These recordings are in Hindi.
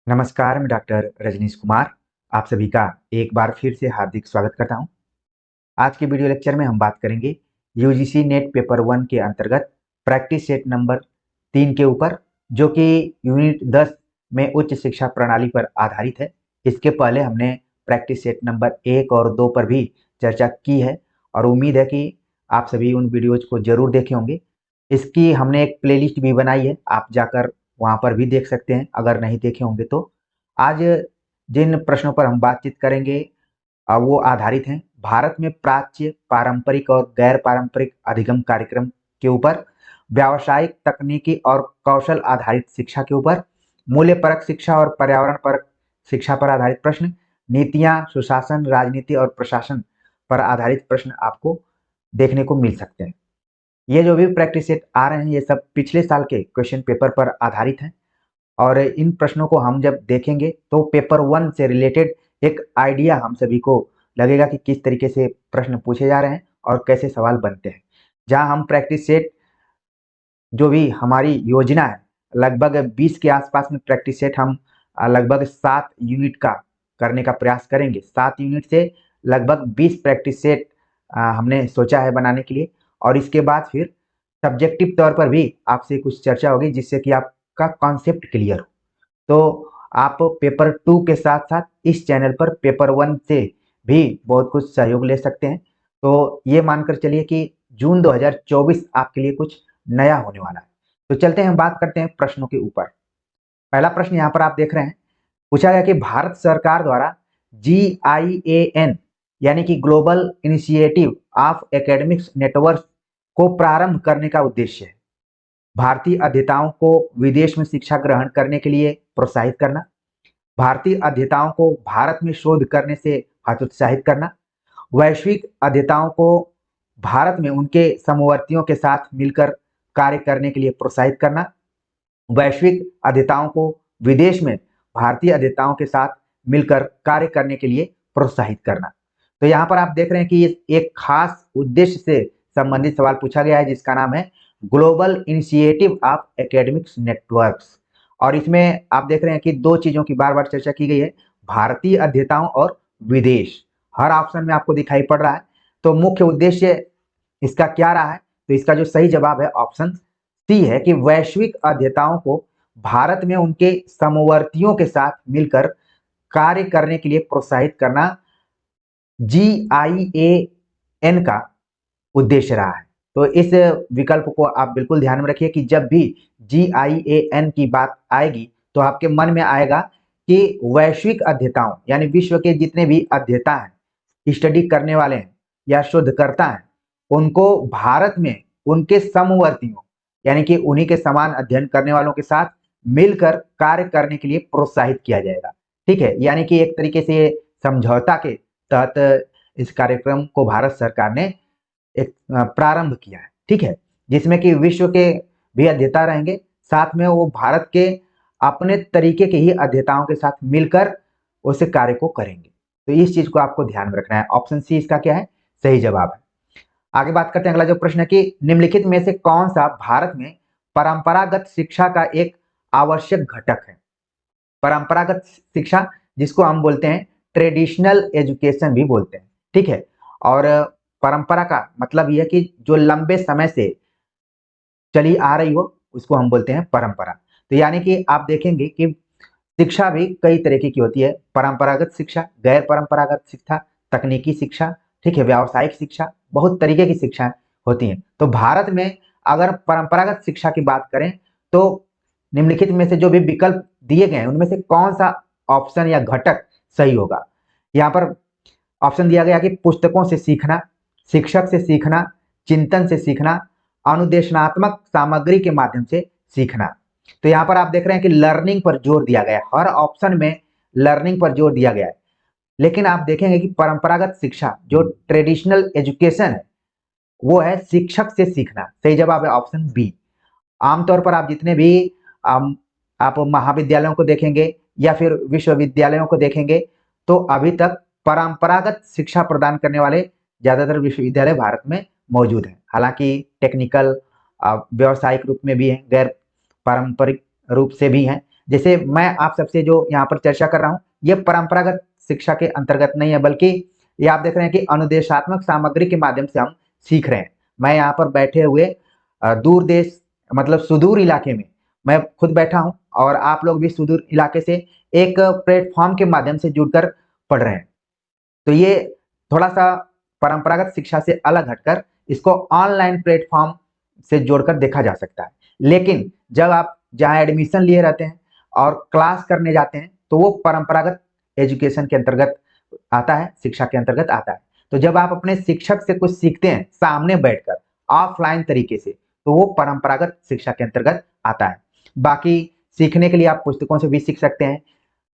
नमस्कार, मैं डॉक्टर रजनीश कुमार आप सभी का एक बार फिर से हार्दिक स्वागत करता हूं। आज के वीडियो लेक्चर में हम बात करेंगे यूजीसी नेट पेपर 1 के अंतर्गत प्रैक्टिस सेट नंबर 3 के ऊपर, जो कि यूनिट 10 में उच्च शिक्षा प्रणाली पर आधारित है। इसके पहले हमने प्रैक्टिस सेट नंबर 1 और 2 पर भी चर्चा की है और उम्मीद है कि आप सभी उन वीडियोज को जरूर देखे होंगे। इसकी हमने एक प्लेलिस्ट भी बनाई है, आप जाकर वहां पर भी देख सकते हैं अगर नहीं देखे होंगे तो। आज जिन प्रश्नों पर हम बातचीत करेंगे वो आधारित हैं भारत में प्राच्य, पारंपरिक और गैर पारंपरिक अधिगम कार्यक्रम के ऊपर, व्यावसायिक, तकनीकी और कौशल आधारित शिक्षा के ऊपर, मूल्य परक शिक्षा और पर्यावरण परक शिक्षा पर आधारित प्रश्न, नीतियां, सुशासन, राजनीति और प्रशासन पर आधारित प्रश्न आपको देखने को मिल सकते हैं। ये जो भी प्रैक्टिस सेट आ रहे हैं ये सब पिछले साल के क्वेश्चन पेपर पर आधारित हैं और इन प्रश्नों को हम जब देखेंगे तो पेपर 1 से रिलेटेड एक आइडिया हम सभी को लगेगा कि किस तरीके से प्रश्न पूछे जा रहे हैं और कैसे सवाल बनते हैं। जहां हम प्रैक्टिस सेट जो भी हमारी योजना है, लगभग 20 के आसपास में प्रैक्टिस सेट हम लगभग 7 यूनिट का करने का प्रयास करेंगे। 7 यूनिट से लगभग 20 प्रैक्टिस सेट हमने सोचा है बनाने के लिए और इसके बाद फिर सब्जेक्टिव तौर पर भी आपसे कुछ चर्चा होगी जिससे कि आपका कॉन्सेप्ट क्लियर हो। तो आप पेपर 2 के साथ साथ इस चैनल पर पेपर 1 से भी बहुत कुछ सहयोग ले सकते हैं। तो ये मानकर चलिए कि जून 2024 आपके लिए कुछ नया होने वाला है। तो चलते हैं, हम बात करते हैं प्रश्नों के ऊपर। पहला प्रश्न यहाँ पर आप देख रहे हैं, पूछा गया कि भारत सरकार द्वारा GIAN यानी कि global initiative of academics network को प्रारंभ करने का उद्देश्य है भारतीय अध्येताओं को विदेश में शिक्षा ग्रहण करने के लिए प्रोत्साहित करना, भारतीय अध्येताओं को भारत में शोध करने से हतोत्साहित करना, वैश्विक अध्येताओं को भारत में उनके समवर्तियों के साथ मिलकर कार्य करने के लिए प्रोत्साहित करना, वैश्विक अध्येताओं को विदेश में भारतीय अध्येताओं के साथ मिलकर कार्य करने के लिए प्रोत्साहित करना। तो यहाँ पर आप देख रहे हैं कि एक खास उद्देश्य से संबंधित सवाल पूछा गया है जिसका नाम है global initiative of academics networks. और इसमें आप देख रहे हैं कि दो चीजों की बार बार चर्चा की गई है, भारतीय अध्येताओं और विदेश। हर ऑप्शन में आपको दिखाई पड़ रहा है। तो मुख्य उद्देश्य इसका क्या रहा है? तो इसका जो सही जवाब है ऑप्शन सी है कि वैश्विक अध्येताओं को भारत में उनके समवर्तियों के साथ मिलकर कार्य करने के लिए प्रोत्साहित करना GIAN का उद्देश्य रहा है। तो इस विकल्प को आप बिल्कुल ध्यान में रखिए कि जब भी GIAN की बात आएगी तो आपके मन में आएगा कि वैश्विक अध्येताओं यानी विश्व के जितने भी अध्येता हैं, स्टडी करने वाले हैं या शोधकर्ता हैं, उनको भारत में उनके समवर्तियों यानी कि उन्हीं के समान अध्ययन करने वालों के साथ मिलकर कार्य करने के लिए प्रोत्साहित किया जाएगा। ठीक है, यानी कि एक तरीके से समझौता के तहत इस कार्यक्रम को भारत सरकार ने एक प्रारंभ किया है। ठीक है, जिसमें कि विश्व के भी अध्येता रहेंगे, साथ में वो भारत के अपने तरीके के ही अध्येताओं के साथ मिलकर उस कार्य को करेंगे। तो इस चीज को आपको ध्यान में रखना है। ऑप्शन सी इसका क्या है? सही जवाब है। आगे बात करते हैं, अगला जो प्रश्न है कि निम्नलिखित में से कौन सा भारत में परंपरागत शिक्षा का एक आवश्यक घटक है? परंपरागत शिक्षा जिसको हम बोलते हैं ट्रेडिशनल एजुकेशन भी बोलते हैं। ठीक है, और परंपरा का मतलब यह है कि जो लंबे समय से चली आ रही हो उसको हम बोलते हैं परंपरा। तो यानी कि आप देखेंगे कि शिक्षा भी कई तरीके की होती है, परंपरागत शिक्षा, गैर परंपरागत शिक्षा, तकनीकी शिक्षा, ठीक है, व्यावसायिक शिक्षा, बहुत तरीके की शिक्षा होती हैं। तो भारत में अगर परंपरागत शिक्षा की बात करें तो निम्नलिखित में से जो भी विकल्प दिए गए हैं उनमें से कौन सा ऑप्शन या घटक सही होगा? यहाँ पर ऑप्शन दिया गया कि पुस्तकों से सीखना, शिक्षक से सीखना, चिंतन से सीखना, अनुदेशनात्मक सामग्री के माध्यम से सीखना। तो यहाँ पर आप देख रहे हैं कि लर्निंग पर जोर दिया गया है, हर ऑप्शन में लर्निंग पर जोर दिया गया है। लेकिन आप देखेंगे कि परंपरागत शिक्षा जो ट्रेडिशनल एजुकेशन है वो है शिक्षक से सीखना। सही जवाब है ऑप्शन बी। आमतौर पर आप जितने भी आप महाविद्यालयों को देखेंगे या फिर विश्वविद्यालयों को देखेंगे तो अभी तक परंपरागत शिक्षा प्रदान करने वाले ज्यादातर विश्वविद्यालय भारत में मौजूद हैं। हालांकि टेक्निकल व्यावसायिक रूप में भी हैं, गैर पारंपरिक रूप से भी हैं, जैसे मैं आप सबसे जो यहाँ पर चर्चा कर रहा हूँ ये परंपरागत शिक्षा के अंतर्गत नहीं है, बल्कि ये आप देख रहे हैं कि अनुदेशात्मक सामग्री के माध्यम से हम सीख रहे हैं। मैं यहाँ पर बैठे हुए दूर देश मतलब सुदूर इलाके में मैं खुद बैठा हूँ और आप लोग भी सुदूर इलाके से एक प्लेटफॉर्म के माध्यम से जुड़कर पढ़ रहे हैं। तो ये थोड़ा सा परंपरागत शिक्षा से अलग हटकर इसको ऑनलाइन प्लेटफॉर्म से जोड़कर देखा जा सकता है। लेकिन जब आप जहाँ एडमिशन लिए रहते हैं और क्लास करने जाते हैं तो वो परंपरागत एजुकेशन के अंतर्गत आता है, शिक्षा के अंतर्गत आता है। तो जब आप अपने शिक्षक से कुछ सीखते हैं सामने बैठकर ऑफलाइन तरीके से, तो वो परंपरागत शिक्षा के अंतर्गत आता है। बाकी सीखने के लिए आप पुस्तकों से भी सीख सकते हैं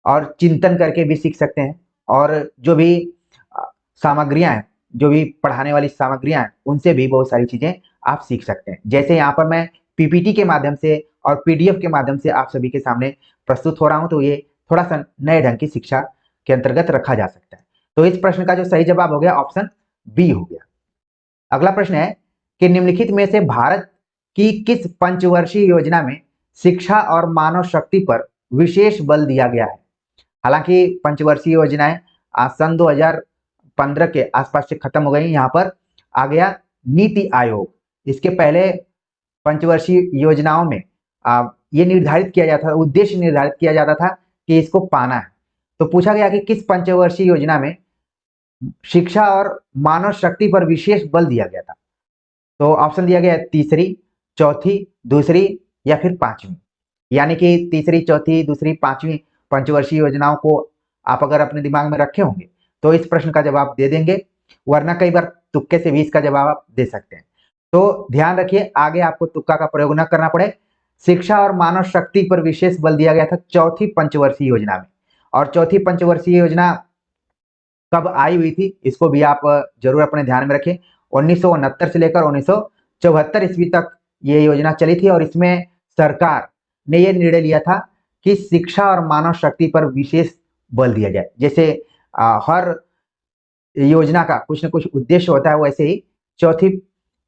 और चिंतन करके भी सीख सकते हैं, और जो भी सामग्रियां हैं, जो भी पढ़ाने वाली सामग्रियां हैं, उनसे भी बहुत सारी चीजें आप सीख सकते हैं। जैसे यहाँ पर मैं पीपीटी के माध्यम से और पीडीएफ के माध्यम से आप सभी के सामने प्रस्तुत हो रहा हूं, तो ये थोड़ा सा नए ढंग की शिक्षा के अंतर्गत रखा जा सकता है। तो इस प्रश्न का जो सही जवाब हो गया ऑप्शन बी हो गया। अगला प्रश्न है कि निम्नलिखित में से भारत की किस पंचवर्षीय योजना में शिक्षा और मानव शक्ति पर विशेष बल दिया गया है? हालांकि पंचवर्षीय योजनाएं सन 2015 के आसपास से खत्म हो गई। यहाँ पर आ गया नीति आयोग। इसके पहले पंचवर्षीय योजनाओं में ये निर्धारित किया जाता था, उद्देश्य निर्धारित किया जाता था कि इसको पाना है। तो पूछा गया कि किस पंचवर्षीय योजना में शिक्षा और मानव शक्ति पर विशेष बल दिया गया था? तो ऑप्शन दिया गया है तीसरी, चौथी, दूसरी या फिर पांचवी। यानी कि तीसरी, चौथी, दूसरी, पांचवी पंचवर्षीय योजनाओं को आप अगर अपने दिमाग में रखे होंगे तो इस प्रश्न का जवाब दे देंगे, वरना कई बार तुक्के से भी इसका जवाब आप दे सकते हैं। तो ध्यान रखिए आगे आपको तुक्का का प्रयोग न करना पड़े। शिक्षा और मानव शक्ति पर विशेष बल दिया गया था चौथी पंचवर्षीय योजना में। और चौथी पंचवर्षीय योजना कब आई हुई थी इसको भी आप जरूर अपने ध्यान में रखें। 1969 से लेकर 1974 ईस्वी तक ये योजना चली थी, और इसमें सरकार ने यह निर्णय लिया था कि शिक्षा और मानव शक्ति पर विशेष बल दिया जाए। जैसे हर योजना का कुछ न कुछ उद्देश्य होता है, वैसे ही चौथी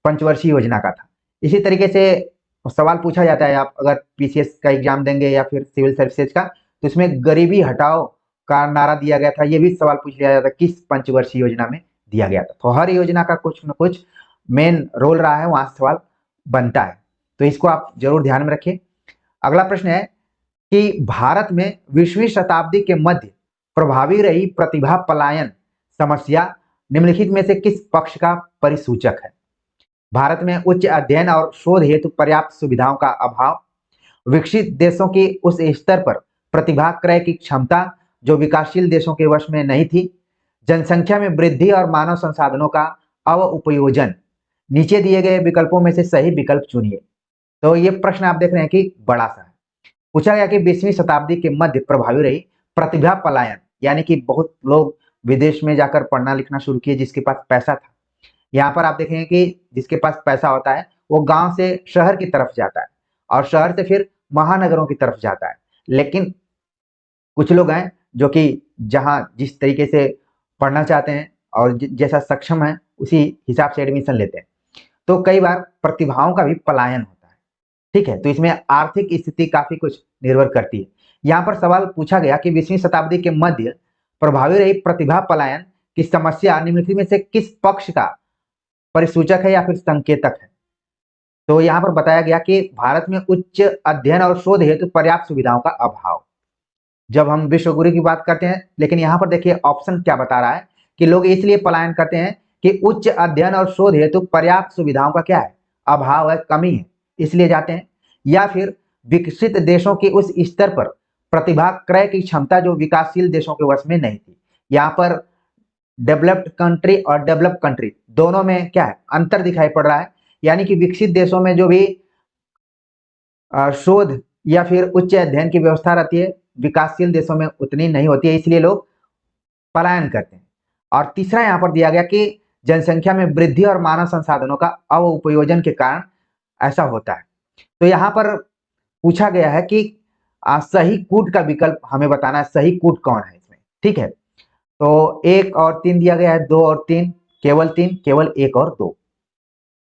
पंचवर्षीय योजना का था। इसी तरीके से सवाल पूछा जाता है, आप अगर पीसीएस का एग्जाम देंगे या फिर सिविल सर्विसेज का, तो इसमें गरीबी हटाओ का नारा दिया गया था। ये भी सवाल पूछ लिया जाता है किस पंचवर्षीय योजना में दिया गया था। तो हर योजना का कुछ न कुछ मेन रोल रहा है, वहां सवाल बनता है। तो इसको आप जरूर ध्यान में रखें। अगला प्रश्न है कि भारत में 20वीं शताब्दी के मध्य प्रभावी रही प्रतिभा पलायन समस्या निम्नलिखित में से किस पक्ष का परिसूचक है? भारत में उच्च अध्ययन और शोध हेतु पर्याप्त सुविधाओं का अभाव, विकसित देशों की उस स्तर पर प्रतिभा क्रय की क्षमता जो विकासशील देशों के वश में नहीं थी, जनसंख्या में वृद्धि और मानव संसाधनों का अवउपयोजन। नीचे दिए गए विकल्पों में से सही विकल्प चुनिए। तो ये प्रश्न आप देख रहे हैं कि बड़ा सा है। पूछा गया कि 20वीं शताब्दी के मध्य प्रभावी रही प्रतिभा पलायन, यानी कि बहुत लोग विदेश में जाकर पढ़ना लिखना शुरू किए जिसके पास पैसा था। यहाँ पर आप देखेंगे कि जिसके पास पैसा होता है वो गांव से शहर की तरफ जाता है और शहर से फिर महानगरों की तरफ जाता है। लेकिन कुछ लोग हैं जो कि जहां जिस तरीके से पढ़ना चाहते हैं और जैसा सक्षम है उसी हिसाब से एडमिशन लेते हैं। तो कई बार प्रतिभाओं का भी पलायन होता है। ठीक है, तो इसमें आर्थिक स्थिति काफी कुछ निर्भर करती है। यहाँ पर सवाल पूछा गया कि 20वीं शताब्दी के मध्य प्रभावी रही प्रतिभा पलायन की समस्या निम्नलिखित में से किस पक्ष का परिसूचक है या फिर संकेतक है? तो यहाँ पर बताया गया कि भारत में उच्च अध्ययन और शोध हेतु पर्याप्त सुविधाओं का अभाव। जब हम विश्व गुरु की बात करते हैं, लेकिन यहाँ पर देखिए ऑप्शन क्या बता रहा है कि लोग इसलिए पलायन करते हैं कि उच्च अध्ययन और शोध हेतु पर्याप्त सुविधाओं का क्या है, अभाव है, कमी है, इसलिए जाते हैं। या फिर विकसित देशों के उस स्तर पर प्रतिभा क्रय की क्षमता जो विकासशील देशों के वश में नहीं थी। यहाँ पर डेवलप्ड कंट्री और डेवलप कंट्री दोनों में क्या है, अंतर दिखाई पड़ रहा है। यानी कि विकसित देशों में जो भी शोध या फिर उच्च अध्ययन की व्यवस्था रहती है, विकासशील देशों में उतनी नहीं होती है, इसलिए लोग पलायन करते हैं। और तीसरा यहाँ पर दिया गया कि जनसंख्या में वृद्धि और मानव संसाधनों का अवउपयोजन के कारण ऐसा होता है। तो यहाँ पर पूछा गया है कि सही कूट का विकल्प हमें बताना है, सही कूट कौन है इसमें। ठीक है, तो 1 और 3 दिया गया है, 2 और 3, केवल 3, केवल 1 और 2।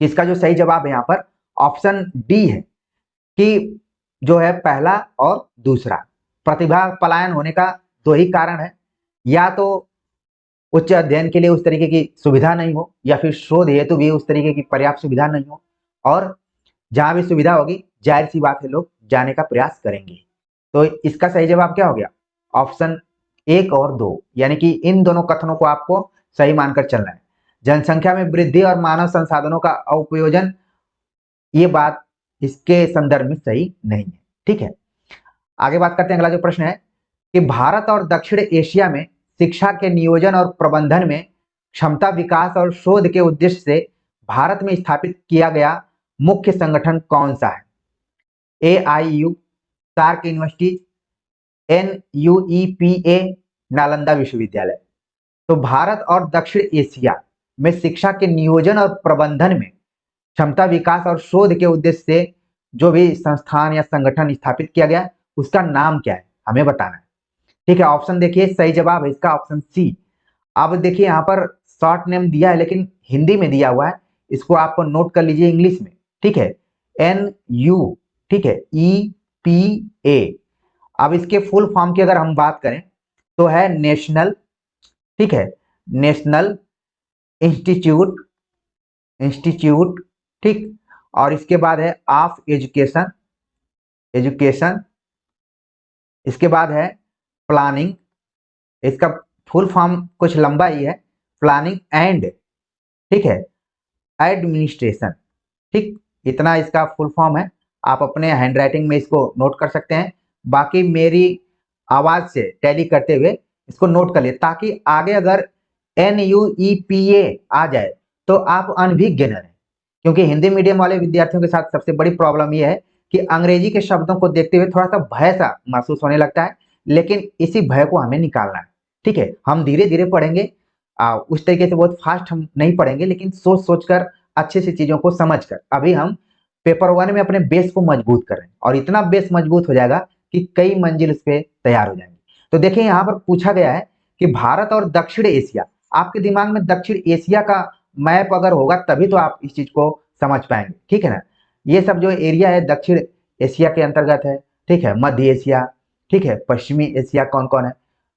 इसका जो सही जवाब है यहाँ पर ऑप्शन डी है कि जो है पहला और दूसरा। प्रतिभा पलायन होने का दो ही कारण है, या तो उच्च अध्ययन के लिए उस तरीके की सुविधा नहीं हो, या फिर शोध हेतु भी उस तरीके की पर्याप्त सुविधा नहीं हो, और जहां भी सुविधा होगी जाहिर सी बात है लोग जाने का प्रयास करेंगे। तो इसका सही जवाब क्या हो गया? ऑप्शन 1 और 2, यानी कि इन दोनों कथनों को आपको सही मानकर चलना है। जनसंख्या में वृद्धि और मानव संसाधनों का उपयोजन, ये बात इसके संदर्भ में सही नहीं है। ठीक है, आगे बात करते हैं। अगला जो प्रश्न है कि भारत और दक्षिण एशिया में शिक्षा के नियोजन और प्रबंधन में क्षमता विकास और शोध के उद्देश्य से भारत में स्थापित किया गया मुख्य संगठन कौन सा है? AIU, SAARC university, NUEPA, Nalanda विश्वविद्यालय। तो भारत और दक्षिण एशिया में शिक्षा के नियोजन और प्रबंधन में क्षमता विकास और शोध के उद्देश्य से जो भी संस्थान या संगठन स्थापित किया गया उसका नाम क्या है, हमें बताना है। ठीक है, ऑप्शन देखिए, सही जवाब है इसका ऑप्शन सी। अब देखिए यहाँ पर शॉर्ट नेम दिया है लेकिन हिंदी में दिया हुआ है, इसको आप नोट कर लीजिए इंग्लिश में। ठीक है, NU, ठीक है, EPA। अब इसके फुल फॉर्म की अगर हम बात करें तो है नेशनल, ठीक है, नेशनल इंस्टीट्यूट, इंस्टीट्यूट, ठीक, और इसके बाद है ऑफ एजुकेशन, एजुकेशन, इसके बाद है प्लानिंग, इसका फुल फॉर्म कुछ लंबा ही है, प्लानिंग एंड, ठीक है, एडमिनिस्ट्रेशन। ठीक, इतना इसका फुल फॉर्म है। आप अपने हैंडराइटिंग में इसको नोट कर सकते हैं, बाकी मेरी आवाज से टैली करते हुए इसको नोट कर लिए, ताकि आगे अगर NUEPA आ जाए तो आप अनभिज्ञ न रहें। क्योंकि हिंदी मीडियम वाले विद्यार्थियों के साथ सबसे बड़ी प्रॉब्लम यह है कि अंग्रेजी के शब्दों को देखते हुए थोड़ा सा भय सा महसूस होने लगता है, लेकिन इसी भय को हमें निकालना है। ठीक है, हम धीरे धीरे पढ़ेंगे, उस तरीके से बहुत फास्ट हम नहीं पढ़ेंगे, लेकिन सोच सोच कर अच्छे से चीजों को समझ कर अभी हम पेपर 1 में अपने बेस को मजबूत कर रहे हैं, और इतना बेस मजबूत हो जाएगा कि कई मंजिल इस पे तैयार हो जाएंगे। तो देखिए यहाँ पर पूछा गया है कि भारत और दक्षिण एशिया, आपके दिमाग में दक्षिण एशिया का मैप अगर होगा तभी तो आप इस चीज को समझ पाएंगे। ठीक है ना, ये सब जो एरिया है दक्षिण एशिया के अंतर्गत है। ठीक है, मध्य एशिया, ठीक है, पश्चिमी एशिया कौन कौन है,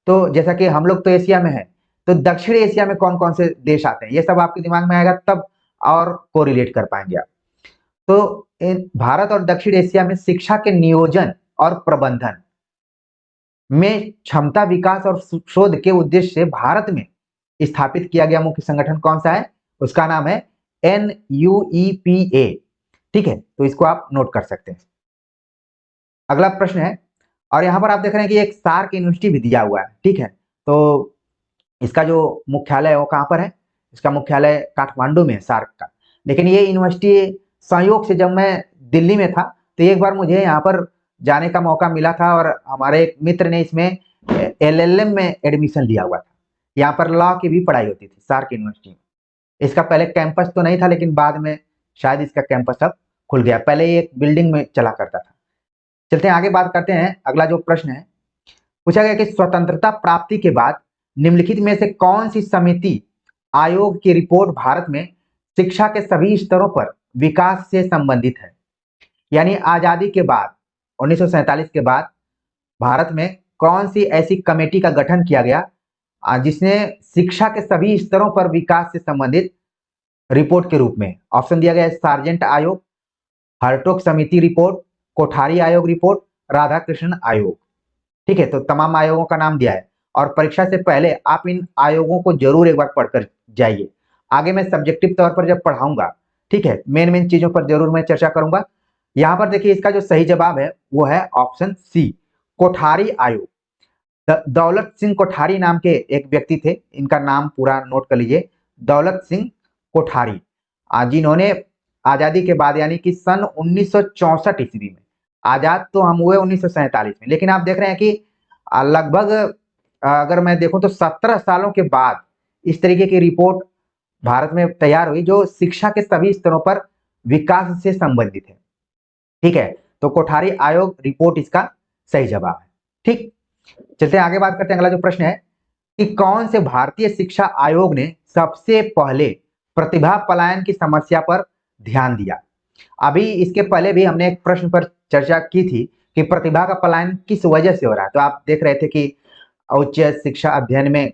तो जैसा कि हम लोग तो एशिया में है, तो दक्षिण एशिया में कौन कौन से देश आते हैं, ये सब आपके दिमाग में आएगा तब और कोरिलेट कर पाएंगे आप। तो भारत और दक्षिण एशिया में शिक्षा के नियोजन और प्रबंधन में क्षमता विकास और शोध के उद्देश्य से भारत में स्थापित किया गया मुख्य संगठन कौन सा है? उसका नाम है NUEPA। ठीक है, तो इसको आप नोट कर सकते हैं। अगला प्रश्न है, और यहां पर आप देख रहे हैं कि एक सार्क यूनिवर्सिटी भी दिया हुआ है। ठीक है, तो इसका जो मुख्यालय है वो कहां पर है? इसका मुख्यालय काठमांडू में है सार्क का। लेकिन ये यूनिवर्सिटी संयोग से जब मैं दिल्ली में था तो एक बार मुझे यहाँ पर जाने का मौका मिला था, और हमारे एक मित्र ने इसमें LLM में एडमिशन लिया हुआ था। यहाँ पर लॉ की भी पढ़ाई होती थी सार्क यूनिवर्सिटी में। इसका पहले कैंपस तो नहीं था, लेकिन बाद में शायद इसका कैंपस अब खुल गया, पहले ये एक बिल्डिंग में चला करता था। चलते हैं आगे, बात करते हैं। अगला जो प्रश्न है, पूछा गया कि स्वतंत्रता प्राप्ति के बाद निम्नलिखित में से कौन सी समिति आयोग की रिपोर्ट भारत में शिक्षा के सभी स्तरों पर विकास से संबंधित है? यानी आजादी के बाद 1947 के बाद भारत में कौन सी ऐसी कमेटी का गठन किया गया जिसने शिक्षा के सभी स्तरों पर विकास से संबंधित रिपोर्ट के रूप में, ऑप्शन दिया गया है सार्जेंट आयोग, हर्टोग समिति रिपोर्ट, कोठारी आयोग रिपोर्ट, राधाकृष्णन आयोग। ठीक है, तो तमाम आयोगों का नाम दिया है, और परीक्षा से पहले आप इन आयोगों को जरूर एक बार पढ़कर जाइए। आगे मैं सब्जेक्टिव तौर पर जब पढ़ाऊंगा, ठीक है, मेन मेन चीजों पर जरूर मैं चर्चा करूंगा। यहां पर देखिए इसका जो सही जवाब है वो है ऑप्शन सी, कोठारी आयोग। दौलत सिंह कोठारी नाम के एक व्यक्ति थे, इनका नाम पूरा नोट कर लीजिए, दौलत सिंह कोठारी, जिन्होंने आजादी के बाद यानी कि सन 1964 ईस्वी में, आजाद तो हम हुए 1947 में, लेकिन आप देख रहे हैं कि लगभग अगर मैं देखूं तो 17 सालों के बाद इस तरीके की रिपोर्ट भारत में तैयार हुई जो शिक्षा के सभी स्तरों पर विकास से संबंधित है। ठीक है, तो कोठारी आयोग रिपोर्ट इसका सही जवाब है। ठीक, चलते हैं आगे, बात करते हैं। अगला जो प्रश्न है कि कौन से भारतीय शिक्षा आयोग ने सबसे पहले प्रतिभा पलायन की समस्या पर ध्यान दिया? अभी इसके पहले भी हमने एक प्रश्न पर चर्चा की थी कि प्रतिभा का पलायन किस वजह से हो रहा है। तो आप देख रहे थे कि उच्च शिक्षा अध्ययन में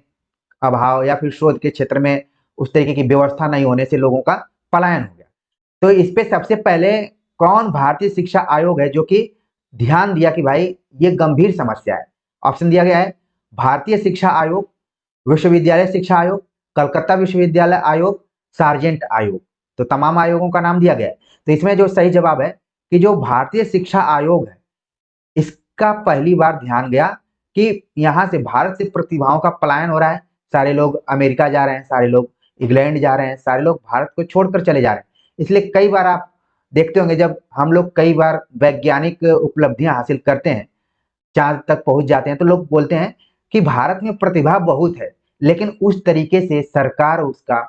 अभाव या फिर शोध के क्षेत्र में उस तरीके की व्यवस्था नहीं होने से लोगों का पलायन हो गया। तो इस पे सबसे पहले कौन भारतीय शिक्षा आयोग है जो कि ध्यान दिया कि भाई ये गंभीर समस्या है। ऑप्शन दिया गया है भारतीय शिक्षा आयोग, विश्वविद्यालय शिक्षा आयोग, कलकत्ता विश्वविद्यालय आयोग, सार्जेंट आयोग। तो तमाम आयोगों का नाम दिया गया है। तो इसमें जो सही जवाब है कि जो भारतीय शिक्षा आयोग है इसका पहली बार ध्यान गया कि यहाँ से भारत से प्रतिभाओं का पलायन हो रहा है। सारे लोग अमेरिका जा रहे हैं, सारे लोग इंग्लैंड जा रहे हैं, सारे लोग भारत को छोड़कर चले जा रहे हैं। इसलिए कई बार आप देखते होंगे जब हम लोग कई बार वैज्ञानिक उपलब्धियां हासिल करते हैं, चांद तक पहुंच जाते हैं, तो लोग बोलते हैं कि भारत में प्रतिभा बहुत है लेकिन उस तरीके से सरकार उसका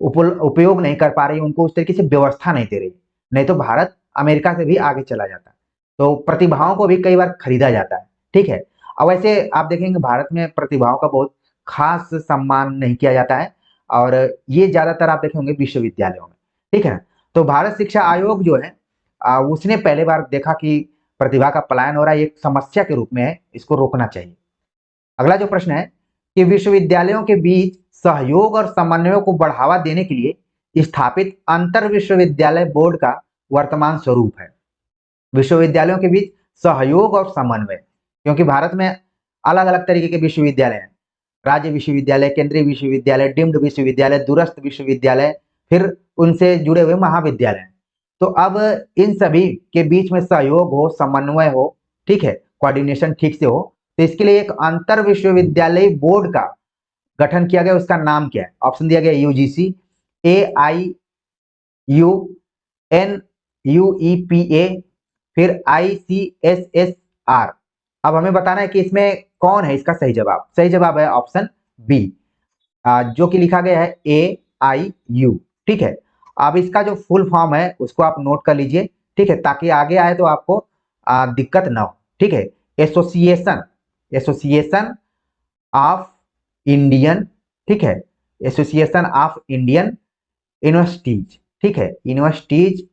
उपयोग नहीं कर पा रही, उनको उस तरीके से व्यवस्था नहीं दे रही। नहीं तो भारत अमेरिका से भी आगे चला जाता है। तो प्रतिभाओं को भी कई बार खरीदा जाता है। ठीक है। अब वैसे आप देखेंगे भारत में प्रतिभाओं का बहुत खास सम्मान नहीं किया जाता है और ये ज्यादातर आप देखेंगे विश्वविद्यालयों में। ठीक है। तो भारत शिक्षा आयोग जो है उसने पहले बार देखा कि प्रतिभा का पलायन हो रहा है, एक समस्या के रूप में है, इसको रोकना चाहिए। अगला जो प्रश्न है कि विश्वविद्यालयों के बीच सहयोग और समन्वय को बढ़ावा देने के लिए स्थापित अंतर विश्वविद्यालय बोर्ड का वर्तमान स्वरूप है। विश्वविद्यालयों के बीच सहयोग और समन्वय, क्योंकि भारत में अलग अलग तरीके के विश्वविद्यालय हैं, राज्य विश्वविद्यालय, केंद्रीय विश्वविद्यालय, डीम्ड विश्वविद्यालय, दूरस्थ विश्वविद्यालय, फिर उनसे जुड़े हुए महाविद्यालय। तो अब इन सभी के बीच में सहयोग हो, समन्वय हो, ठीक है, कोऑर्डिनेशन ठीक से हो, तो इसके लिए एक अंतर विश्वविद्यालय बोर्ड का गठन किया गया। उसका नाम क्या है? ऑप्शन दिया गया यूजीसी, AIUNUEPA, फिर ICSSR। अब हमें बताना है कि इसमें कौन है इसका सही जवाब। सही जवाब है ऑप्शन बी, जो कि लिखा गया है AIU। ठीक है। अब इसका जो फुल फॉर्म है उसको आप नोट कर लीजिए, ठीक है, ताकि आगे आए तो आपको दिक्कत ना हो। ठीक है। एसोसिएशन ऑफ इंडियन, ठीक है, एसोसिएशन ऑफ इंडियन यूनिवर्सिटीज, ठीक है, यूनिवर्सिटीज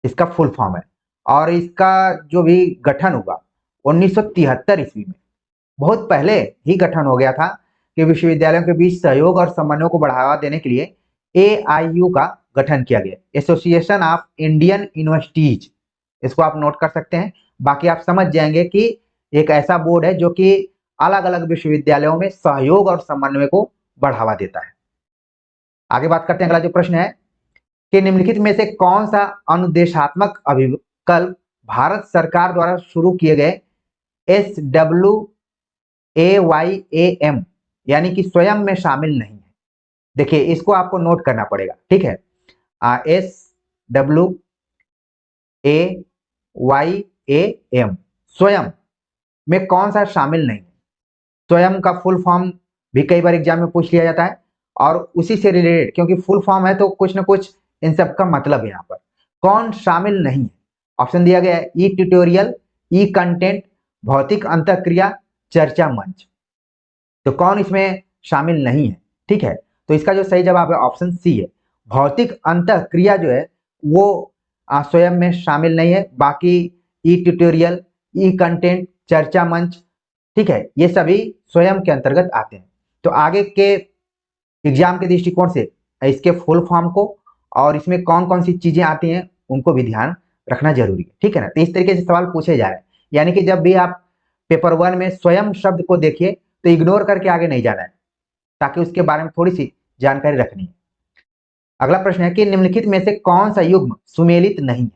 इसका फुल फॉर्म है। और इसका जो भी गठन हुआ 1973 ईस्वी में, बहुत पहले ही गठन हो गया था कि विश्वविद्यालयों के बीच सहयोग और समन्वय को बढ़ावा देने के लिए AIU का गठन किया गया, एसोसिएशन ऑफ इंडियन यूनिवर्सिटीज। इसको आप नोट कर सकते हैं। बाकी आप समझ जाएंगे कि एक ऐसा बोर्ड है जो कि अलग अलग विश्वविद्यालयों में सहयोग और समन्वय को बढ़ावा देता है। आगे बात करते हैं। अगला जो प्रश्न है कि निम्नलिखित में से कौन सा अनुदेशात्मक अभिकल्प भारत सरकार द्वारा शुरू किए गए SWAYAM यानी कि स्वयं में शामिल नहीं है? देखिए इसको आपको नोट करना पड़ेगा। ठीक है। SWAYAM स्वयं में कौन सा शामिल नहीं है? स्वयं का फुल फॉर्म भी कई बार एग्जाम में पूछ लिया जाता है और उसी से रिलेटेड, क्योंकि फुल फॉर्म है तो कुछ ना कुछ इन सब का मतलब है। यहाँ पर कौन शामिल नहीं है? ऑप्शन दिया गया है ई ट्यूटोरियल, ई कंटेंट, भौतिक अंतःक्रिया, चर्चा मंच। तो कौन इसमें शामिल नहीं है? ठीक है। तो इसका जो सही जवाब है ऑप्शन सी है। भौतिक अंतःक्रिया जो है वो स्वयं में शामिल नहीं है। बाकी ई ट्यूटोरियल, ई कंटेंट, चर्चा मंच, ठीक है, ये सभी स्वयं के अंतर्गत आते हैं। तो आगे के एग्जाम के दृष्टिकोण से इसके फुल फॉर्म को और इसमें कौन कौन सी चीजें आती हैं उनको भी ध्यान रखना जरूरी है। ठीक है ना। तो इस तरीके से सवाल पूछे जा रहे हैं, यानी कि जब भी आप पेपर 1 में स्वयं शब्द को देखिए तो इग्नोर करके आगे नहीं जाना है, ताकि उसके बारे में थोड़ी सी जानकारी रखनी है। अगला प्रश्न है कि निम्नलिखित में से कौन सा युग्म सुमेलित नहीं है?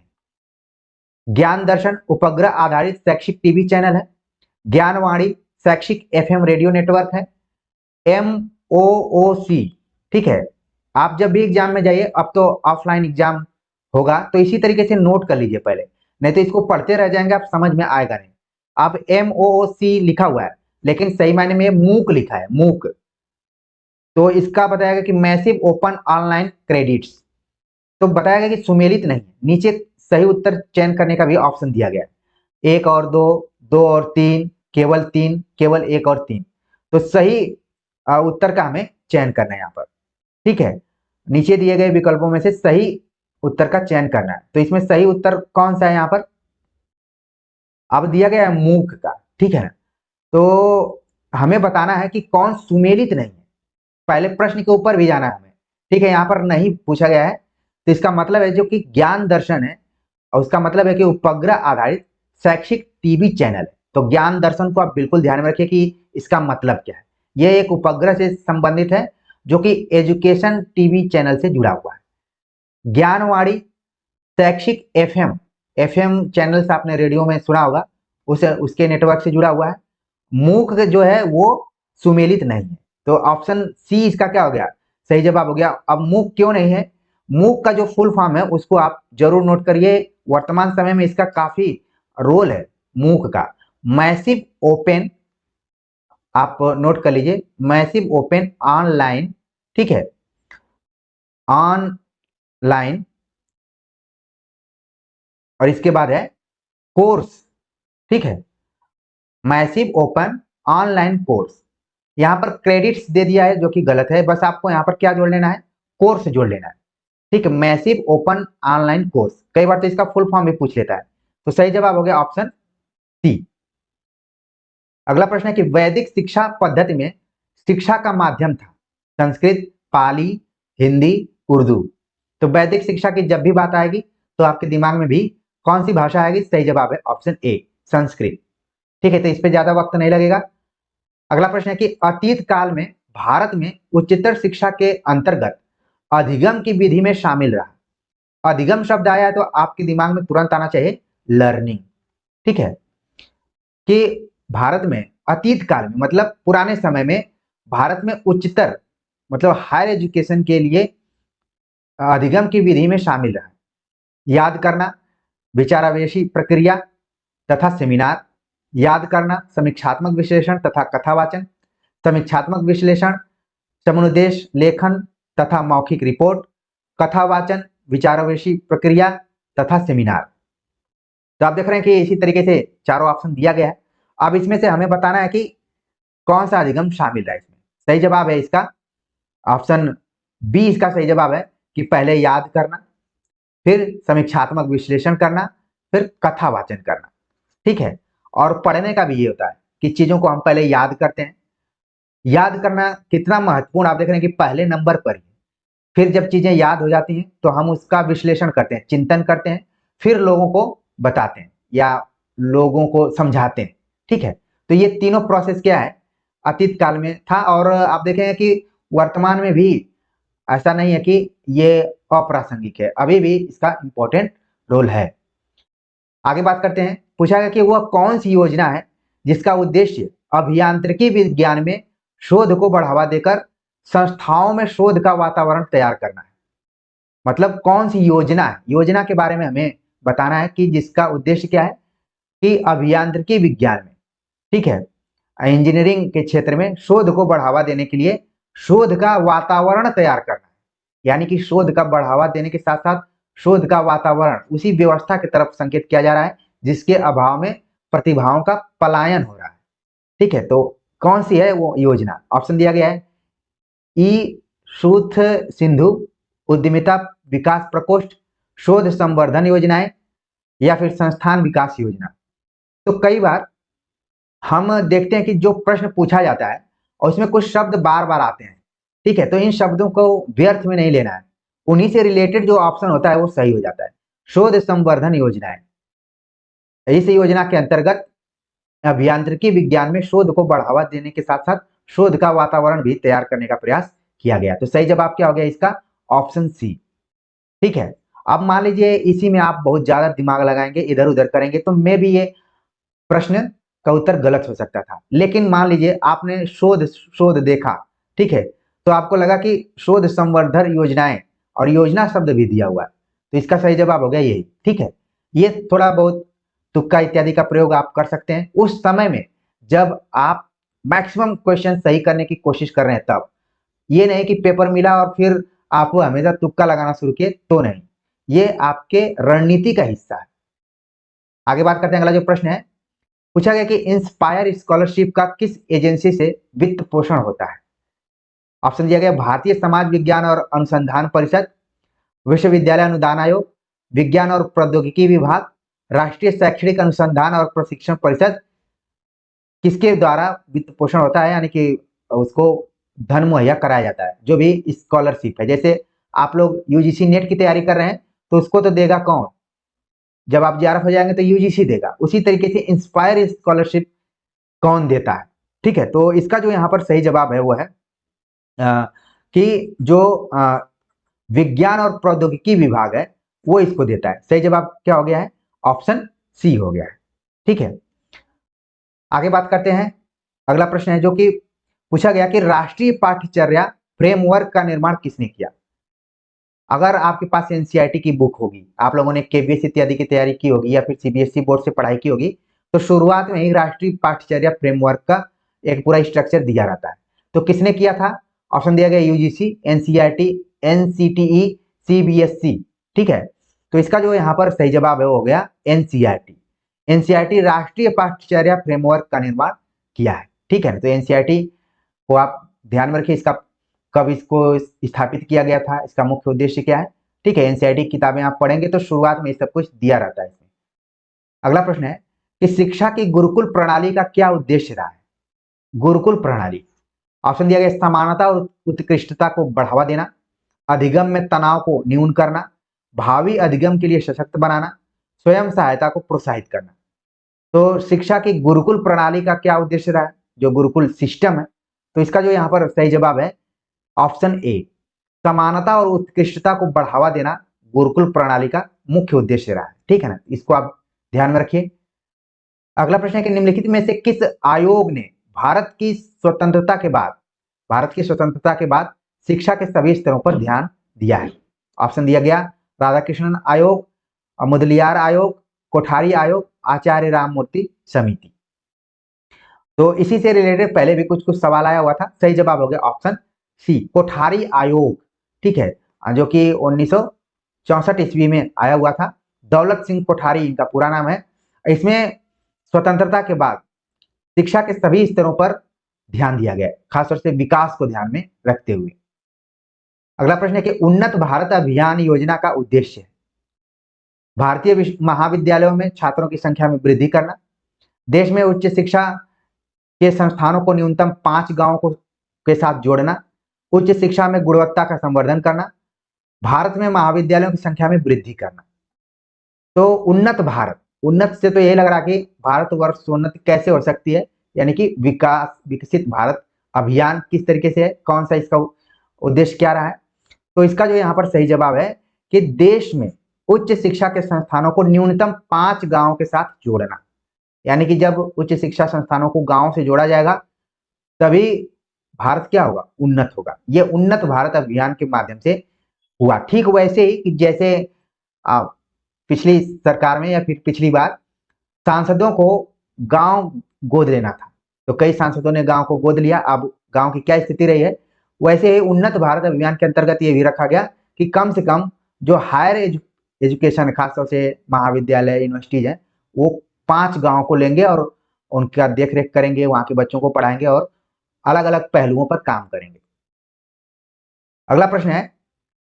ज्ञान दर्शन उपग्रह आधारित शैक्षिक टीवी चैनल है, ज्ञानवाणी शैक्षिक FM रेडियो नेटवर्क है, MOOC। ठीक है। आप जब भी एग्जाम में जाइए, अब तो ऑफलाइन एग्जाम होगा तो इसी तरीके से नोट कर लीजिए पहले, नहीं तो इसको पढ़ते रह जाएंगे, आप समझ में आएगा नहीं। अब MOOC लिखा हुआ है लेकिन सही मायने में मूक लिखा है, मूक। तो इसका बताएगा कि मैसिव ओपन ऑनलाइन क्रेडिट्स। तो बताएगा कि सुमेलित नहीं। नीचे सही उत्तर चयन करने का भी ऑप्शन दिया गया है, 1 और 2, 2 और 3, केवल 3, केवल 1 और 3। तो सही उत्तर का हमें चयन करना है यहाँ पर। ठीक है। नीचे दिए गए विकल्पों में से सही उत्तर का चयन करना है। तो इसमें सही उत्तर कौन सा है यहाँ पर? अब दिया गया है मूक का, ठीक है ना। तो हमें बताना है कि कौन सुमेलित नहीं है, पहले प्रश्न के ऊपर भी जाना है हमें, ठीक है। यहाँ पर नहीं पूछा गया है, तो इसका मतलब है जो कि ज्ञान दर्शन है, और उसका मतलब है कि उपग्रह आधारित शैक्षिक टीवी चैनल है। तो ज्ञान दर्शन को आप बिल्कुल ध्यान में रखिए कि इसका मतलब क्या है। यह एक उपग्रह से संबंधित है जो कि एजुकेशन टीवी चैनल से जुड़ा हुआ है। ज्ञानवाणी शैक्षिक एफएम, एफएम चैनल आपने रेडियो में सुना होगा, उसे उसके नेटवर्क से जुड़ा हुआ है। मूक जो है वो सुमेलित नहीं है। तो ऑप्शन सी इसका क्या हो गया? सही जवाब हो गया। अब मूक क्यों नहीं है? मूक का जो फुल फॉर्म है उसको आप जरूर नोट करिए, वर्तमान समय में इसका काफी रोल है मूक का। मैसिव ओपन, आप नोट कर लीजिए, मैसिव ओपन ऑनलाइन, ठीक है, ऑनलाइन, और इसके बाद है कोर्स, ठीक है, मैसिव ओपन ऑनलाइन कोर्स। यहाँ पर क्रेडिट्स दे दिया है जो कि गलत है, बस आपको यहाँ पर क्या जोड़ लेना है? कोर्स जोड़ लेना है, ठीक है। मैसिव ओपन ऑनलाइन कोर्स, कई बार तो इसका फुल फॉर्म भी पूछ लेता है। तो सही जवाब हो गया ऑप्शन सी। अगला प्रश्न है कि वैदिक शिक्षा पद्धति में शिक्षा का माध्यम था संस्कृत, पाली, हिंदी, उर्दू। तो वैदिक शिक्षा की जब भी बात आएगी तो आपके दिमाग में भी कौन सी भाषा आएगी? सही जवाब है ऑप्शन ए, संस्कृत, ठीक है। तो इस पर ज्यादा वक्त नहीं लगेगा। अगला प्रश्न है कि अतीत काल में भारत में उच्चतर शिक्षा के अंतर्गत अधिगम की विधि में शामिल रहा। अधिगम शब्द आया है तो आपके दिमाग में तुरंत आना चाहिए लर्निंग, ठीक है। कि भारत में अतीत काल में मतलब पुराने समय में भारत में उच्चतर मतलब हायर एजुकेशन के लिए अधिगम की विधि में शामिल रहा। याद करना, विचारावेशी प्रक्रिया तथा सेमिनार, याद करना, समीक्षात्मक विश्लेषण तथा कथावाचन, समीक्षात्मक विश्लेषण, समनुदेश लेखन तथा मौखिक रिपोर्ट, कथावाचन, विचारावेशी प्रक्रिया तथा सेमिनार। तो आप देख रहे हैं कि इसी तरीके से चारों ऑप्शन दिया गया है। अब इसमें से हमें बताना है कि कौन सा अधिगम शामिल है इसमें। सही जवाब है इसका ऑप्शन बी, इसका सही जवाब है कि पहले याद करना, फिर समीक्षात्मक विश्लेषण करना, फिर कथावाचन करना, ठीक है। और पढ़ने का भी ये होता है कि चीजों को हम पहले याद करते हैं। याद करना कितना महत्वपूर्ण आप देख रहे हैं कि पहले नंबर पर ही। फिर जब चीजें याद हो जाती हैं तो हम उसका विश्लेषण करते हैं, चिंतन करते हैं, फिर लोगों को बताते हैं या लोगों को समझाते हैं, ठीक है। तो ये तीनों प्रोसेस क्या है, अतीत काल में था, और आप देखेंगे कि वर्तमान में भी ऐसा नहीं है कि ये अप्रासंगिक है, अभी भी इसका इंपॉर्टेंट रोल है। आगे बात करते हैं, पूछा गया कि वह कौन सी योजना है जिसका उद्देश्य अभियांत्रिकी विज्ञान में शोध को बढ़ावा देकर संस्थाओं में शोध का वातावरण तैयार करना है। मतलब कौन सी योजना है, योजना के बारे में हमें बताना है कि जिसका उद्देश्य क्या है कि अभियांत्रिकी विज्ञान में, ठीक है, इंजीनियरिंग के क्षेत्र में शोध को बढ़ावा देने के लिए शोध का वातावरण तैयार करना है। यानी कि शोध का बढ़ावा देने के साथ साथ शोध का वातावरण, उसी व्यवस्था की तरफ संकेत किया जा रहा है जिसके अभाव में प्रतिभाओं का पलायन हो रहा है, ठीक है। तो कौन सी है वो योजना? ऑप्शन दिया गया है ई सूथ सिंधु उद्यमिता विकास प्रकोष्ठ, शोध संवर्धन योजनाएं, या फिर संस्थान विकास योजना। तो कई बार हम देखते हैं कि जो प्रश्न पूछा जाता है और उसमें कुछ शब्द बार बार आते हैं, ठीक है। तो इन शब्दों को व्यर्थ में नहीं लेना है, उन्हीं से रिलेटेड जो ऑप्शन होता है वो सही हो जाता है। शोध संवर्धन योजनाएं, इस योजना के अंतर्गत अभियांत्रिकी विज्ञान में शोध को बढ़ावा देने के साथ साथ शोध का वातावरण भी तैयार करने का प्रयास किया गया। तो सही जवाब क्या हो गया इसका? ऑप्शन सी, ठीक है। अब मान लीजिए इसी में आप बहुत ज्यादा दिमाग लगाएंगे, इधर उधर करेंगे, तो मे भी ये प्रश्न का उत्तर गलत हो सकता था। लेकिन मान लीजिए आपने शोध शोध देखा, ठीक है, तो आपको लगा कि शोध संवर्धन योजनाएं और योजना शब्द भी दिया हुआ है, तो इसका सही जवाब हो गया यही, ठीक है। ये थोड़ा बहुत तुक्का इत्यादि का प्रयोग आप कर सकते हैं उस समय में जब आप मैक्सिमम क्वेश्चन सही करने की कोशिश कर रहे हैं तब। ये नहीं कि पेपर मिला और फिर आप हमेशा तुक्का लगाना शुरू किए, तो नहीं, ये आपके रणनीति का हिस्सा है। आगे बात करते हैं, अगला जो प्रश्न है, पूछा गया कि इंस्पायर स्कॉलरशिप का किस एजेंसी से वित्त पोषण होता है। ऑप्शन दिया गया भारतीय समाज विज्ञान और अनुसंधान परिषद, विश्वविद्यालय अनुदान आयोग, विज्ञान और प्रौद्योगिकी विभाग, राष्ट्रीय शैक्षणिक अनुसंधान और प्रशिक्षण परिषद, किसके द्वारा वित्त पोषण होता है, यानी कि उसको धन मुहैया कराया जाता है जो भी स्कॉलरशिप है। जैसे आप लोग यूजीसी नेट की तैयारी कर रहे हैं तो उसको तो देगा कौन, जब आप जेआरएफ हो जाएंगे तो यूजीसी देगा। उसी तरीके से इंस्पायर स्कॉलरशिप कौन देता है, ठीक है। तो इसका जो यहाँ पर सही जवाब है वो है कि जो विज्ञान और प्रौद्योगिकी विभाग है वो इसको देता है। सही जवाब क्या हो गया है, ऑप्शन सी हो गया है, ठीक है। आगे बात करते हैं। अगला प्रश्न है जो कि पूछा गया कि राष्ट्रीय पाठ्यचर्या फ्रेमवर्क का निर्माण किसने किया। अगर आपके पास एनसीईआरटी की बुक होगी, आप लोगों ने केबीएस इत्यादि की तैयारी की होगी या फिर सीबीएसई बोर्ड से पढ़ाई की होगी, तो शुरुआत में ही राष्ट्रीय पाठ्यचर्या फ्रेमवर्क का एक पूरा स्ट्रक्चर दिया रहता है। तो किसने किया था, ऑप्शन दिया गया यूजीसी, एनसीईआरटी, एनसीटीई, सीबीएसई, ठीक है। तो इसका जो यहाँ पर सही जवाब है वो हो गया एनसीईआरटी। एनसीईआरटी राष्ट्रीय पाठ्यचर्या फ्रेमवर्क का निर्माण किया है, ठीक है। तो एनसीईआरटी को आप ध्यान में रखिए, इसका कब इसको स्थापित किया गया था, इसका मुख्य उद्देश्य क्या है, ठीक है। एनसीईआरटी किताबें आप पढ़ेंगे तो शुरुआत में सब कुछ दिया रहता है इसमें। अगला प्रश्न है कि शिक्षा की गुरुकुल प्रणाली का क्या उद्देश्य रहा है। गुरुकुल प्रणाली, ऑप्शन दिया गया समानता और उत्कृष्टता को बढ़ावा देना, अधिगम में तनाव को न्यून करना, भावी अधिगम के लिए सशक्त बनाना, स्वयं सहायता को प्रोत्साहित करना। तो शिक्षा की गुरुकुल प्रणाली का क्या उद्देश्य रहा है, जो गुरुकुल सिस्टम है, तो इसका जो यहाँ पर सही जवाब है ऑप्शन ए, समानता और उत्कृष्टता को बढ़ावा देना गुरुकुल प्रणाली का मुख्य उद्देश्य रहा है, ठीक है ना। इसको आप ध्यान में रखिए। अगला प्रश्न है कि निम्नलिखित में से किस आयोग ने भारत की स्वतंत्रता के बाद शिक्षा के सभी स्तरों पर ध्यान दिया है। ऑप्शन दिया गया राधाकृष्णन आयोग, मुदलियार आयोग, कोठारी आयोग, आचार्य राममूर्ति समिति। तो इसी से रिलेटेड पहले भी कुछ कुछ सवाल आया हुआ था। सही जवाब हो गया ऑप्शन सी, कोठारी आयोग, ठीक है, जो कि 1964 ईस्वी में आया हुआ था। दौलत सिंह कोठारी इनका पूरा नाम है। इसमें स्वतंत्रता के बाद शिक्षा के सभी स्तरों पर ध्यान दिया गया, खासतौर से विकास को ध्यान में रखते हुए। अगला प्रश्न है कि उन्नत भारत अभियान योजना का उद्देश्य है भारतीय महाविद्यालयों में छात्रों की संख्या में वृद्धि करना, देश में उच्च शिक्षा के संस्थानों को न्यूनतम 5 गांवों को के साथ जोड़ना, उच्च शिक्षा में गुणवत्ता का संवर्धन करना, भारत में महाविद्यालयों की संख्या में वृद्धि करना। तो उन्नत भारत, उन्नत से तो यही लग रहा कि भारतवर्ष उन्नति कैसे हो सकती है, यानी कि विकसित भारत अभियान किस तरीके से है, कौन सा इसका उद्देश्य क्या रहा है। तो इसका जो यहाँ पर सही जवाब है कि देश में उच्च शिक्षा के संस्थानों को न्यूनतम 5 गांवों के साथ जोड़ना, यानी कि जब उच्च शिक्षा संस्थानों को गांव से जोड़ा जाएगा तभी भारत क्या होगा, उन्नत होगा। यह उन्नत भारत अभियान के माध्यम से हुआ। ठीक वैसे ही कि जैसे पिछली सरकार में या फिर पिछली बार सांसदों को गांव गोद लेना था, तो कई सांसदों ने गांव को गोद लिया। अब गांव की क्या स्थिति रही है, वैसे ही उन्नत भारत अभियान के अंतर्गत ये भी रखा गया कि कम से कम जो हायर एजुकेशन, खासतौर से महाविद्यालय यूनिवर्सिटीज है, वो 5 गांव को लेंगे और उनका देख रेख करेंगे, वहां के बच्चों को पढ़ाएंगे और अलग अलग पहलुओं पर काम करेंगे। अगला प्रश्न है,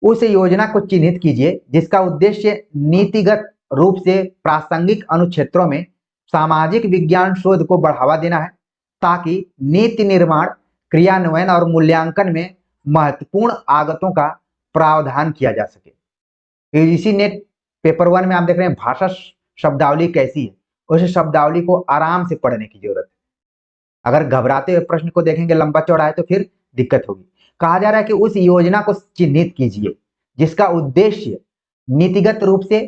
उस योजना को चिन्हित कीजिए जिसका उद्देश्य नीतिगत रूप से प्रासंगिक अनुक्षेत्रों में सामाजिक विज्ञान शोध को बढ़ावा देना है ताकि नीति निर्माण, क्रियान्वयन और मूल्यांकन में महत्वपूर्ण आगतों का प्रावधान किया जा सके। यूजीसी नेट पेपर 1 में आप देख रहे हैं भाषा शब्दावली कैसी है, उस शब्दावली को आराम से पढ़ने की जरूरत है। अगर घबराते हुए प्रश्न को देखेंगे लंबा चौड़ा है तो फिर दिक्कत होगी। कहा जा रहा है कि उस योजना को चिन्हित कीजिए जिसका उद्देश्य नीतिगत रूप से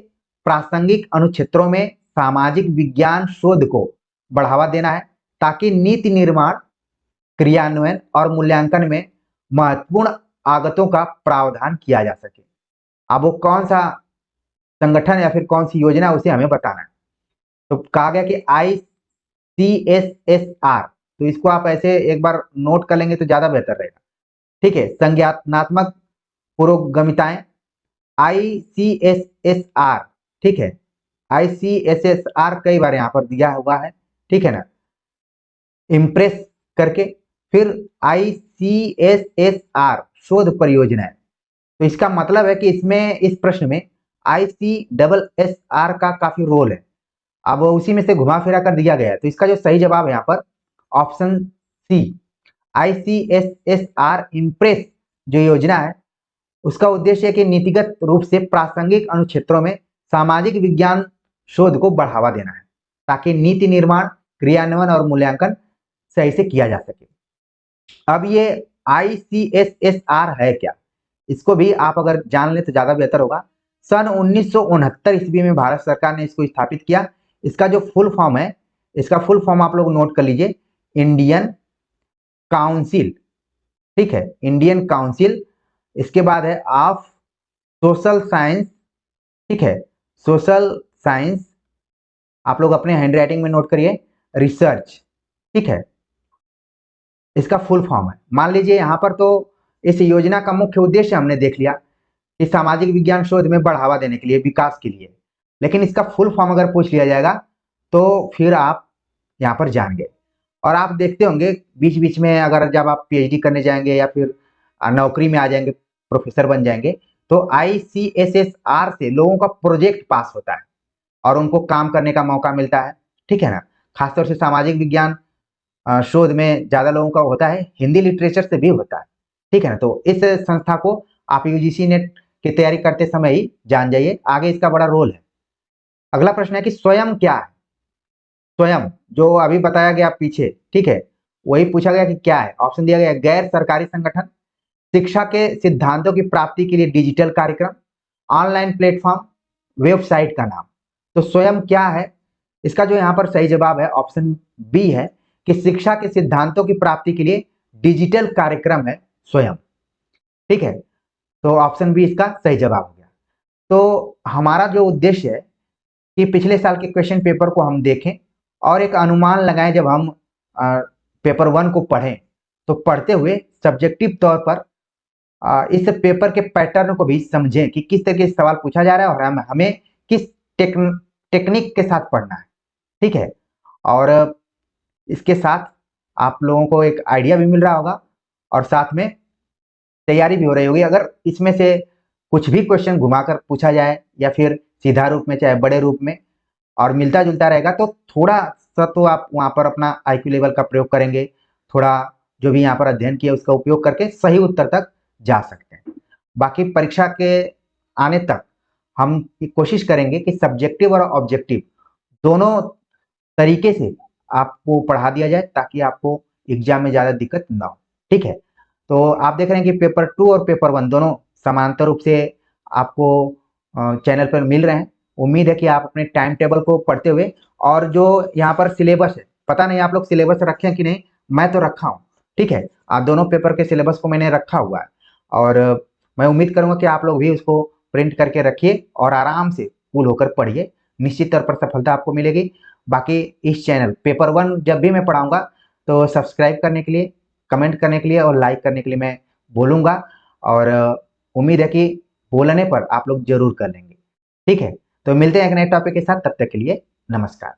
प्रासंगिक अनुक्षेत्रों में सामाजिक विज्ञान शोध को बढ़ावा देना है ताकि नीति निर्माण, क्रियान्वयन और मूल्यांकन में महत्वपूर्ण आगतों का प्रावधान किया जा सके। अब वो कौन सा संगठन या फिर कौन सी योजना उसे हमें बताना है। तो कहा गया कि ICSSR, तो इसको आप ऐसे एक बार नोट कर लेंगे तो ज्यादा बेहतर रहेगा, ठीक है। संज्ञानात्मक पुरोगमिताएं, ICSSR, ठीक है। ICSSR कई बार यहां पर दिया हुआ है, ठीक है ना, इम्प्रेस करके। फिर ICSSR शोध परियोजनाएं, तो इसका मतलब है कि इसमें इस प्रश्न में ICSSR का काफी रोल है। अब उसी में से घुमा फिरा कर दिया गया है, तो इसका जो सही जवाब है यहाँ पर ऑप्शन सी, ICSSR इम्प्रेस जो योजना है उसका उद्देश्य है कि नीतिगत रूप से प्रासंगिक अनुक्षेत्रों में सामाजिक विज्ञान शोध को बढ़ावा देना है, ताकि नीति निर्माण, क्रियान्वयन और मूल्यांकन सही से किया जा सके। अब ये ICSSR है क्या, इसको भी आप अगर जान लें तो ज्यादा बेहतर होगा। सन 1969 ईस्वी में भारत सरकार ने इसको स्थापित किया। इसका जो फुल फॉर्म है, इसका फुल फॉर्म आप लोग नोट कर लीजिए, इंडियन काउंसिल, ठीक है, इंडियन काउंसिल। इसके बाद है ऑफ सोशल साइंस, ठीक है, सोशल साइंस, आप लोग अपने हैंड राइटिंग में नोट करिए, रिसर्च, ठीक है, इसका फुल फॉर्म है। मान लीजिए यहाँ पर तो इस योजना का मुख्य उद्देश्य हमने देख लिया कि सामाजिक विज्ञान शोध में बढ़ावा देने के लिए, विकास के लिए, लेकिन इसका फुल फॉर्म अगर पूछ लिया जाएगा तो फिर आप यहाँ पर जाएंगे। और आप देखते होंगे बीच बीच में अगर जब आप PhD करने जाएंगे या फिर नौकरी में आ जाएंगे, प्रोफेसर बन जाएंगे, तो ICSSR से लोगों का प्रोजेक्ट पास होता है और उनको काम करने का मौका मिलता है, ठीक है ना। खासतौर से सामाजिक विज्ञान शोध में ज्यादा लोगों का होता है, हिंदी लिटरेचर से भी होता है, ठीक है ना। तो इस संस्था को आप UGC नेट की तैयारी करते समय ही जान जाइए, आगे इसका बड़ा रोल है। अगला प्रश्न है कि स्वयं क्या है। स्वयं जो अभी बताया गया पीछे, ठीक है, वही पूछा गया कि क्या है। ऑप्शन दिया गया गैर सरकारी संगठन, शिक्षा के सिद्धांतों की प्राप्ति के लिए डिजिटल कार्यक्रम, ऑनलाइन प्लेटफॉर्म, वेबसाइट का नाम। तो स्वयं क्या है, इसका जो यहाँ पर सही जवाब है ऑप्शन बी है कि शिक्षा के सिद्धांतों की प्राप्ति के लिए डिजिटल कार्यक्रम है स्वयं, ठीक है। तो ऑप्शन बी इसका सही जवाब हो गया। तो हमारा जो उद्देश्य है कि पिछले साल के क्वेश्चन पेपर को हम देखें और एक अनुमान लगाएं, जब हम पेपर 1 को पढ़ें तो पढ़ते हुए सब्जेक्टिव तौर पर इस पेपर के पैटर्न को भी समझें कि किस तरीके से सवाल पूछा जा रहा है और हमें किस टेक्निक के साथ पढ़ना है, ठीक है। और इसके साथ आप लोगों को एक आइडिया भी मिल रहा होगा और साथ में तैयारी भी हो रही होगी। अगर इसमें से कुछ भी क्वेश्चन घुमाकर पूछा जाए या फिर सीधा रूप में चाहे बड़े रूप में और मिलता जुलता रहेगा तो थोड़ा सा तो आप वहां पर अपना IQ लेवल का प्रयोग करेंगे, थोड़ा जो भी यहाँ पर अध्ययन किया उसका उपयोग करके सही उत्तर तक जा सकते हैं। बाकी परीक्षा के आने तक हम कोशिश करेंगे कि सब्जेक्टिव और ऑब्जेक्टिव दोनों तरीके से आपको पढ़ा दिया जाए ताकि आपको एग्जाम में ज्यादा दिक्कत ना हो, ठीक है। तो आप देख रहे हैं कि पेपर 2 और पेपर 1 दोनों समांतर रूप से आपको चैनल पर मिल रहे हैं। उम्मीद है कि आप अपने टाइम टेबल को पढ़ते हुए और जो यहाँ पर सिलेबस है, पता नहीं आप लोग सिलेबस रखे हैं कि नहीं, मैं तो रखा हूँ, ठीक है। आप दोनों पेपर के सिलेबस को मैंने रखा हुआ है और मैं उम्मीद करूंगा कि आप लोग भी उसको प्रिंट करके रखिए और आराम से कूल होकर पढ़िए, निश्चित तौर पर सफलता आपको मिलेगी। बाकी इस चैनल पेपर 1 जब भी मैं पढ़ाऊंगा तो सब्सक्राइब करने के लिए, कमेंट करने के लिए और लाइक करने के लिए मैं बोलूंगा और उम्मीद है कि बोलने पर आप लोग जरूर कर लेंगे, ठीक है। तो मिलते हैं एक नए टॉपिक के साथ, तब तक के लिए नमस्कार।